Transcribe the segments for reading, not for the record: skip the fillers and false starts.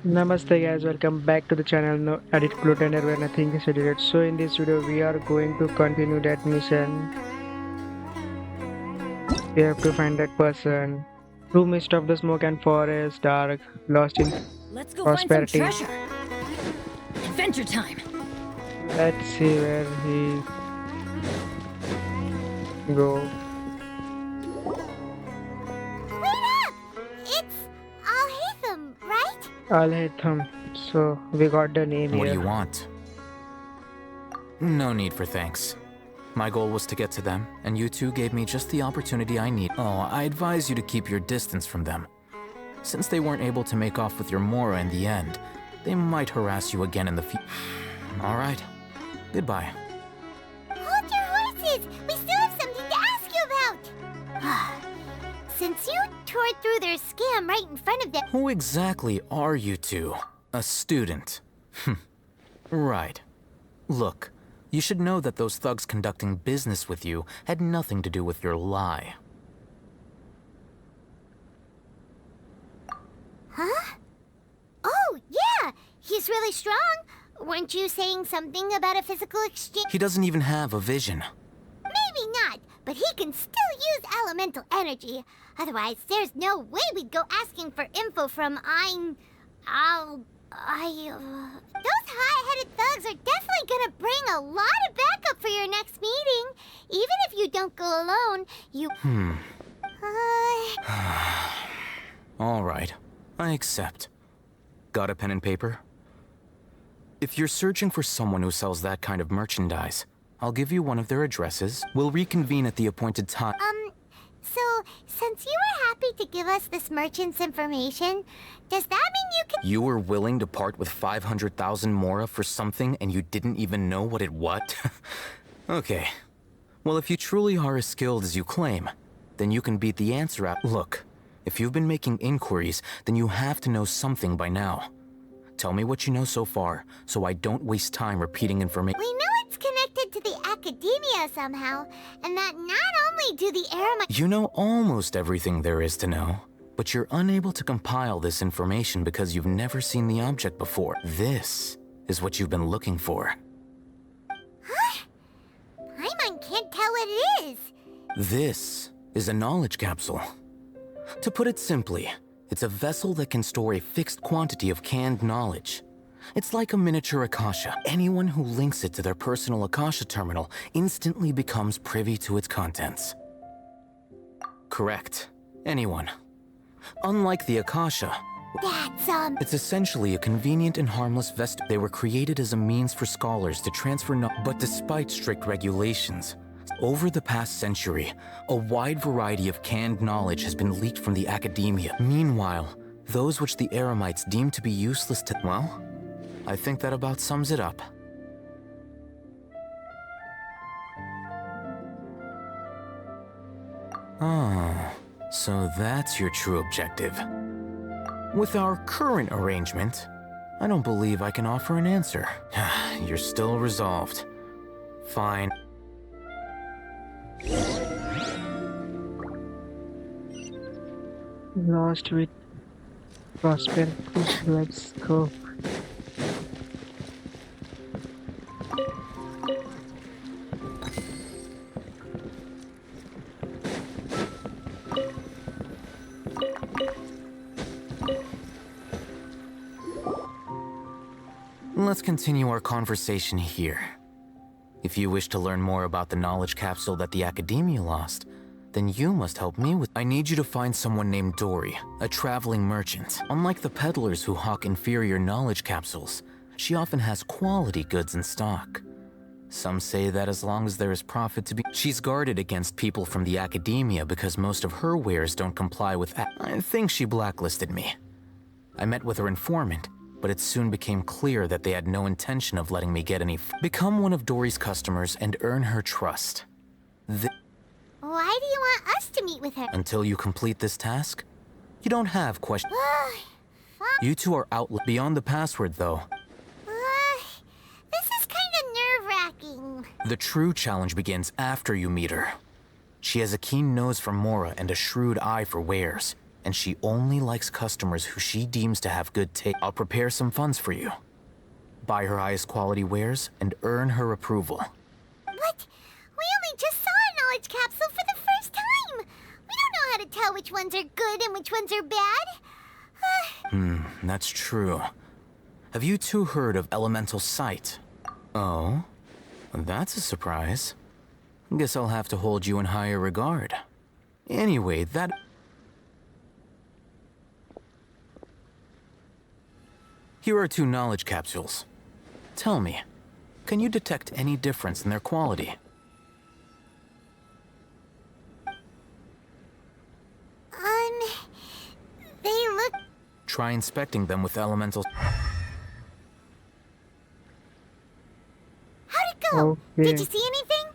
Namaste guys, welcome back to the channel No Edit Glutender where nothing is edited. So in this video we are going to continue that mission. We have to find that person through mist of the smoke and forest, dark, lost in Let's go find some prosperity. treasure. Adventure time. Let's see where he go. Wait up! It's Alhaitham, right? I'll hit him. So we got the name What do here. you want? No need for thanks. My goal was to get to them, and you two gave me just the opportunity I need. Oh, I advise you to keep your distance from them. Since they weren't able to make off with your Mora in the end, they might harass you again in the future. All right. Goodbye. Hold your horses! We still have something to ask you about! Since you tore through their scam right in front of them, Who exactly are you two? A student. Right. Look, you should know that those thugs conducting business with you had nothing to do with your lie. Huh? Oh, yeah! He's really strong! Weren't you saying something about a physical exchange? He doesn't even have a vision. Maybe not, but he can still use elemental energy. Otherwise, there's no way we'd go asking for info from those high-headed thugs are definitely gonna bring a lot of backup for your next meeting. Even if you don't go alone, you... All right, I accept. Got a pen and paper? If you're searching for someone who sells that kind of merchandise, I'll give you one of their addresses. We'll reconvene at the appointed time. So, since you were happy to give us this merchant's information, does that mean you can... You were willing to part with 500,000 Mora for something and you didn't even know what it was? Okay. Well, if you truly are as skilled as you claim, then you can beat the answer out. Look, if you've been making inquiries, then you have to know something by now. Tell me what you know so far, so I don't waste time repeating information. We know it's connected to the academia somehow, and that not only do the Eremites... You know almost everything there is to know, but you're unable to compile this information because you've never seen the object before. This is what you've been looking for. Huh? Paimon can't tell what it is. This is a knowledge capsule. To put it simply, it's a vessel that can store a fixed quantity of canned knowledge. It's like a miniature Akasha. Anyone who links it to their personal Akasha terminal instantly becomes privy to its contents. Correct. Anyone. Unlike the Akasha, That's, it's essentially a convenient and harmless vest. They were created as a means for scholars to transfer but despite strict regulations, over the past century, a wide variety of canned knowledge has been leaked from the academia. Meanwhile, those which the Eremites deem to be useless to... Well, I think that about sums it up. Ah, so that's your true objective. With our current arrangement, I don't believe I can offer an answer. You're still resolved. Fine. Lost with prosperity. Let's go. Let's continue our conversation here. If you wish to learn more about the knowledge capsule that the Academia lost, then you must help me with... I need you to find someone named Dori, a traveling merchant. Unlike the peddlers who hawk inferior knowledge capsules, she often has quality goods in stock. Some say that as long as there is profit to be... She's guarded against people from the Academia because most of her wares don't comply with... I think she blacklisted me. I met with her informant, but it soon became clear that they had no intention of letting me get any... Become one of Dori's customers and earn her trust. Why do you want us to meet with her? Until you complete this task, you don't have questions. Fuck. You two are out beyond the password, though. This is kind of nerve-wracking. The true challenge begins after you meet her. She has a keen nose for Mora and a shrewd eye for wares. and she only likes customers who she deems to have good taste. I'll prepare some funds for you. Buy her highest quality wares and earn her approval. What? We only just saw a knowledge capsule for the first time! We don't know how to tell which ones are good and which ones are bad. That's true. Have you two heard of elemental sight? Oh? That's a surprise. Guess I'll have to hold you in higher regard. Anyway, Here are 2 knowledge capsules. Tell me, can you detect any difference in their quality? They look... Try inspecting them with elemental... How'd it go? Did Okay. you see anything?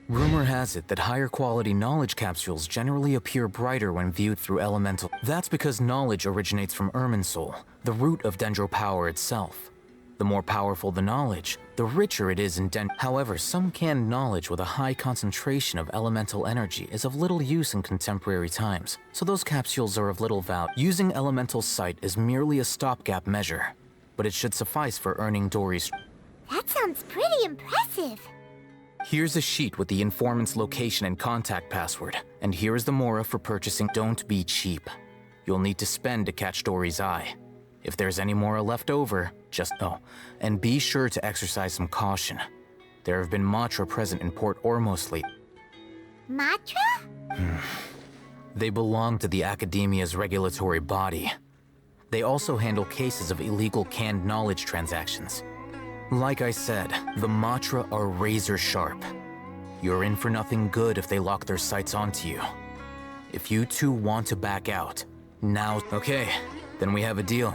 Rumor has it that higher quality knowledge capsules generally appear brighter when viewed through elemental. That's because knowledge originates from Irminsul, the root of Dendro power itself. The more powerful the knowledge, the richer it is in However, some canned knowledge with a high concentration of elemental energy is of little use in contemporary times, so those capsules are of little value. Using elemental sight is merely a stopgap measure, but it should suffice for earning Dori's... That sounds pretty impressive. Here's a sheet with the informant's location and contact password, and here is the mora for purchasing. Don't be cheap. You'll need to spend to catch Dori's eye. If there's any mora left over, just know. And be sure to exercise some caution. There have been Matra present in Port Ormos lately. Matra? They belong to the Academia's regulatory body. They also handle cases of illegal canned knowledge transactions. Like I said, the Matra are razor sharp. You're in for nothing good if they lock their sights onto you. If you two want to back out, now... Okay, then we have a deal.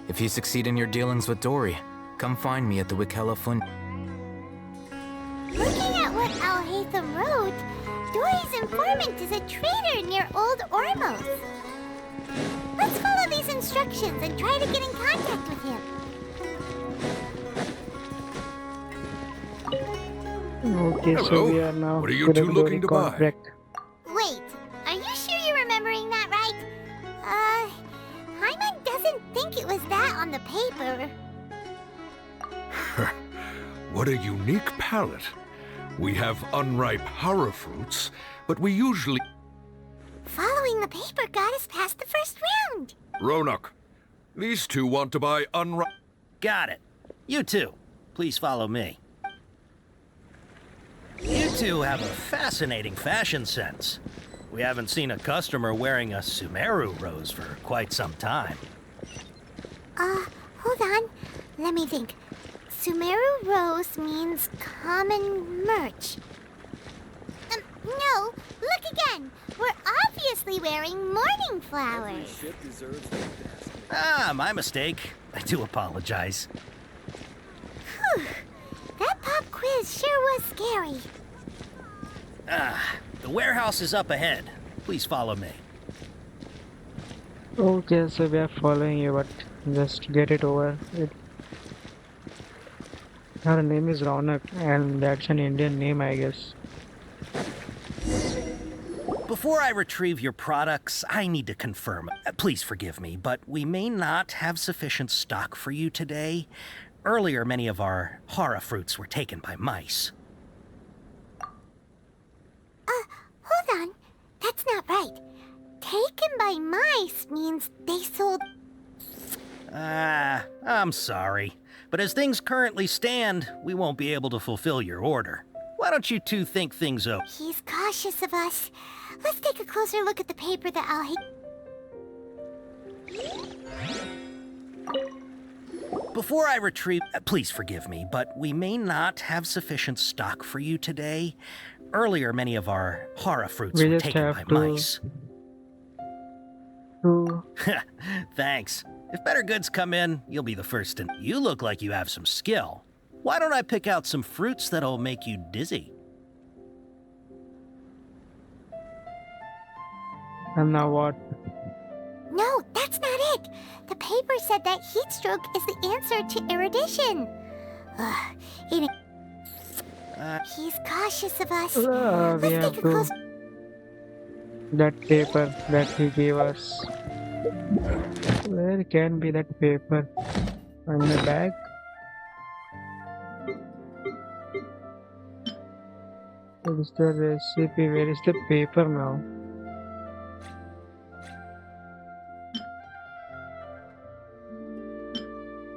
If you succeed in your dealings with Dori, come find me at the Wikela Fund. Looking at what Al-Haytham wrote, Dori's informant is a traitor near Old Ormos. Let's follow these instructions and try to get in contact with him. Okay, so Hello. we are now What are you to the two looking Dori to buy? contract. Wait, are you sure you're remembering that right? Hyman doesn't think it was that on the paper. What a unique palate. We have unripe hara fruits, but we usually... Following the paper got us past the first round. Ronak, these two want to buy unripe... Got it. You two, please follow me. You two have a fascinating fashion sense. We haven't seen a customer wearing a Sumeru rose for quite some time. Hold on. Let me think. Sumeru rose means common merch. No, look again. We're obviously wearing morning flowers. Ah, my mistake. I do apologize. Whew. That pop quiz sure was scary. The warehouse is up ahead. Please follow me. Okay, so we are following you, but just get it over. Her name is Raunak, and that's an Indian name, I guess. Before I retrieve your products, I need to confirm. Please forgive me, but we may not have sufficient stock for you today. Earlier, many of our hara fruits were taken by mice. Hold on. That's not right. Taken by mice means they sold... I'm sorry. But as things currently stand, we won't be able to fulfill your order. Why don't you two think things over? He's cautious of us. Let's take a closer look at the paper that Before I retrieve... Please forgive me, but we may not have sufficient stock for you today. Earlier, many of our hara fruits We were just taken by have to- mice. To Thanks. If better goods come in, you'll be the first to... You look like you have some skill. Why don't I pick out some fruits that'll make you dizzy? and now what? No, that's not it. The paper said that heat stroke is the answer to erudition. He's cautious of us. We Let's have take a to. close... That paper that he gave us. Where can be that paper? In the bag? What is the recipe? Where is the paper now?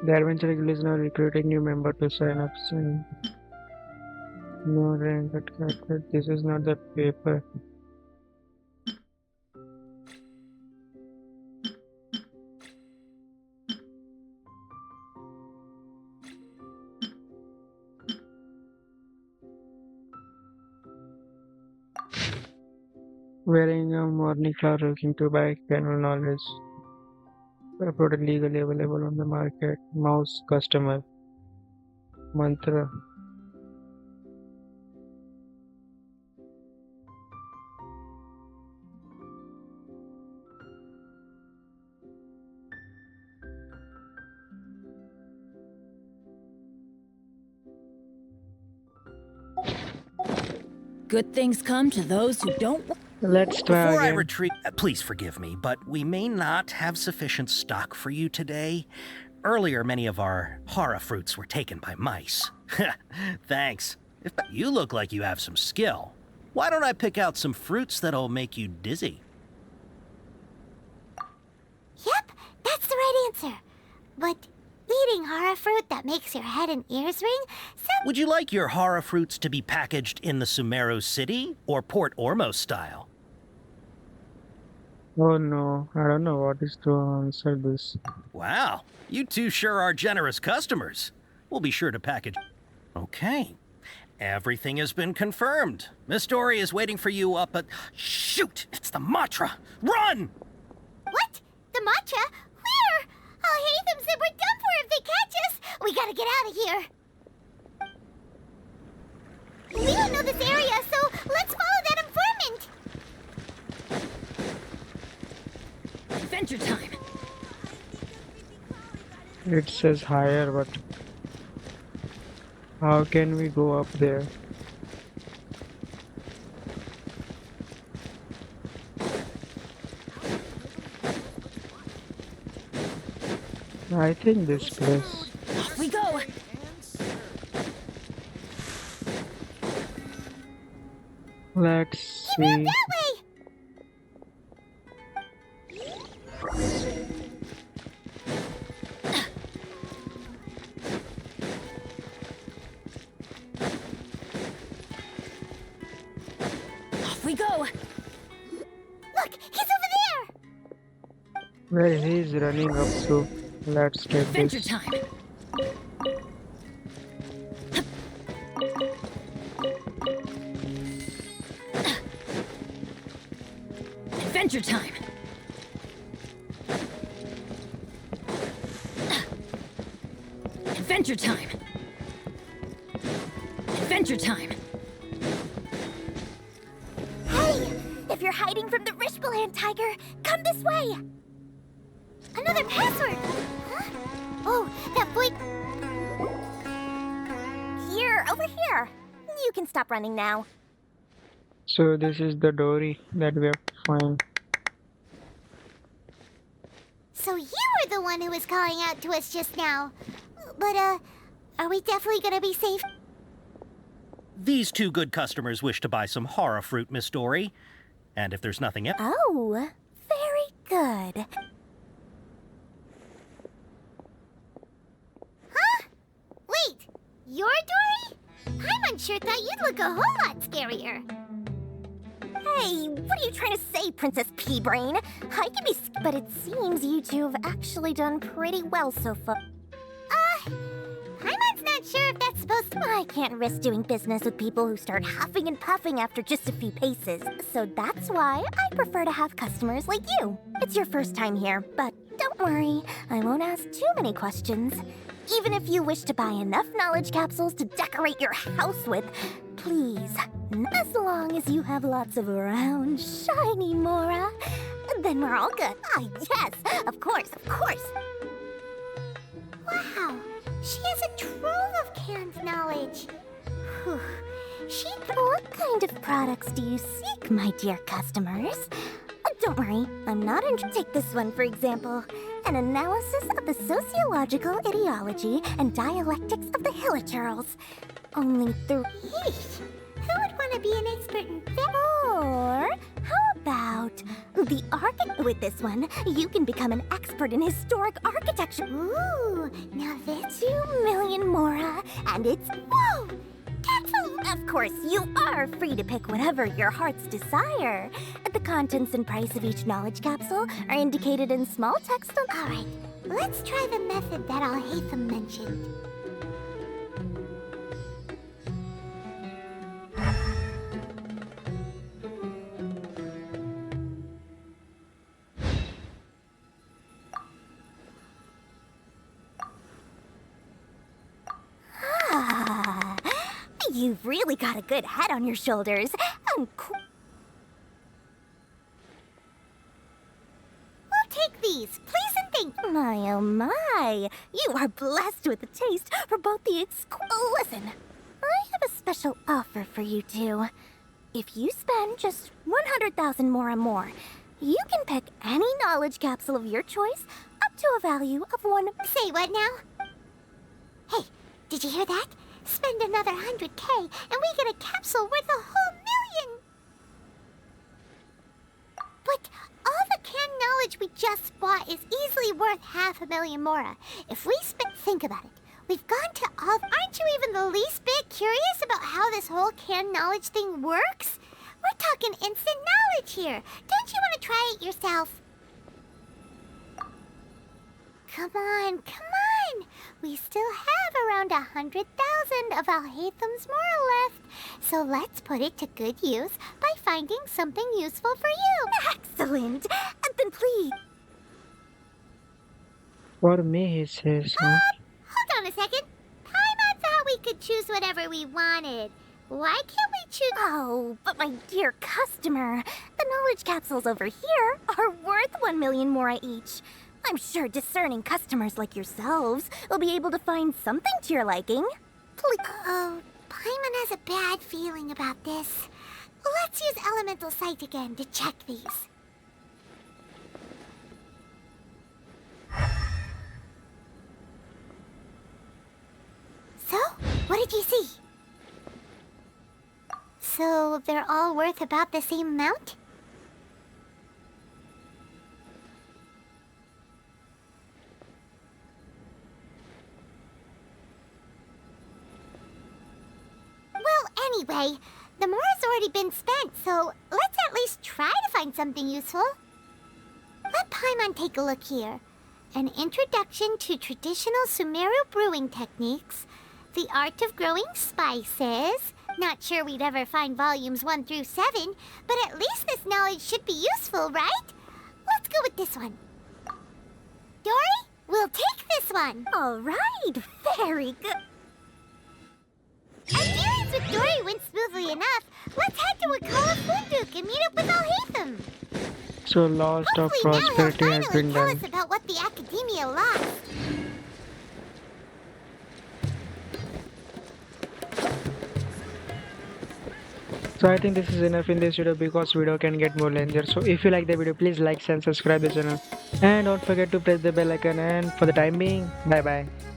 The adventure guild is now recruiting new member to sign up soon. No rank at this is not the paper. Wearing a morning cloud looking to buy general knowledge. Product legally available on the market. Mouse customer. Mantra. Good things come to those who don't. Let's try Before I again. retrieve... please forgive me, but we may not have sufficient stock for you today. Earlier, many of our hara fruits were taken by mice. Thanks. You look like you have some skill. Why don't I pick out some fruits that'll make you dizzy? Yep, that's the right answer. But eating hara fruit that makes your head and ears ring? Would you like your hara fruits to be packaged in the Sumeru City or Port Ormos style? Oh no, I don't know what is to answer this. Wow, you two sure are generous customers. We'll be sure to package... Okay. Everything has been confirmed. Miss Dori is waiting for you up at... Shoot! It's the Matra! Run! What? The matcha? Where? Oh, Hatham said we're done for if they catch us. We gotta get out of here. We don't know this area, so let's follow that informant. Adventure time. It says higher, but how can we go up there? I think this place. Off we go. Let's Keep it up see. that way. Off we go. Look, he's over there. Where he's running up to. Let's get Adventure this. time. Adventure time. Adventure time. Adventure time. Hey, if you're hiding from the Rishbaland tiger, come this way. Another password. Huh? Oh, that boy. Here, over here. You can stop running now. So this is the Dori that we have to find. So you were the one who was calling out to us just now. But, are we definitely gonna be safe? These two good customers wish to buy some hara fruit, Miss Dori. And if there's nothing else... Oh, very good. Huh? Wait, you're Dori? Paimon sure thought you'd look a whole lot scarier. Hey, what are you trying to say, Princess Pea-Brain? I can be but it seems you two have actually done pretty well so far. Paimon's not sure if that's supposed to... I can't risk doing business with people who start huffing and puffing after just a few paces. So that's why I prefer to have customers like you. It's your first time here, but don't worry, I won't ask too many questions. Even if you wish to buy enough knowledge capsules to decorate your house with, please, as long as you have lots of round, shiny Mora, then we're all good. Ah, yes, of course, of course. Wow, she has a trove of canned knowledge. Whew. Cheap? What kind of products do you seek, my dear customers? Don't worry, I'm not Take this one, for example. An analysis of the sociological ideology and dialectics of the Hiliturals. Only three. Who would want to be an expert in that? Or how about the With this one, you can become an expert in historic architecture. Ooh, now that's... 2 million mora, and it's... Whoa! Cancel! Of course, you are free to pick whatever your heart's desire. The contents and price of each knowledge capsule are indicated in small text on... Alright, let's try the method that Al-Haytham mentioned. You've really got a good head on your shoulders. We'll take these, please and thank you. My, oh my. You are blessed with a taste for both the Listen, I have a special offer for you two. If you spend just 100,000 more and more, you can pick any knowledge capsule of your choice up to a value of one... Say what now? Hey, did you hear that? Spend another 100K and we get a capsule worth a whole million! But all the canned knowledge we just bought is easily worth 500,000 mora. If we think about it. We've gone to all... Aren't you even the least bit curious about how this whole canned knowledge thing works? We're talking instant knowledge here. Don't you want to try it yourself? Come on, come on! We still have around 100,000 of Al-Haytham's mora left. So let's put it to good use by finding something useful for you. Excellent! Then please... For me, he says. Hold on a second. Paimon thought we could choose whatever we wanted. Why can't we choose... Oh, but my dear customer, the knowledge capsules over here are worth 1 million mora each. I'm sure discerning customers like yourselves will be able to find something to your liking. Please. Oh, Paimon has a bad feeling about this. Let's use Elemental Sight again to check these. So, what did you see? So, they're all worth about the same amount? Anyway, the mora's already been spent, so let's at least try to find something useful. Let Paimon take a look here. An Introduction to Traditional Sumeru Brewing Techniques, The Art of Growing Spices. Not sure we'd ever find volumes 1 through 7, but at least this knowledge should be useful, right? Let's go with this one. Dori, we'll take this one. All right, very good. Our dealings with Dori went smoothly enough. Let's head to Wakala Funduk and meet up with Al-Haytham. So lost of Hopefully now he'll prosperity has finally been tell done. us about what the Academia lost. So I think this is enough in this video because video can get more lengthier. So if you like the video, please like and subscribe the channel. And don't forget to press the bell icon. And for the time being, bye bye.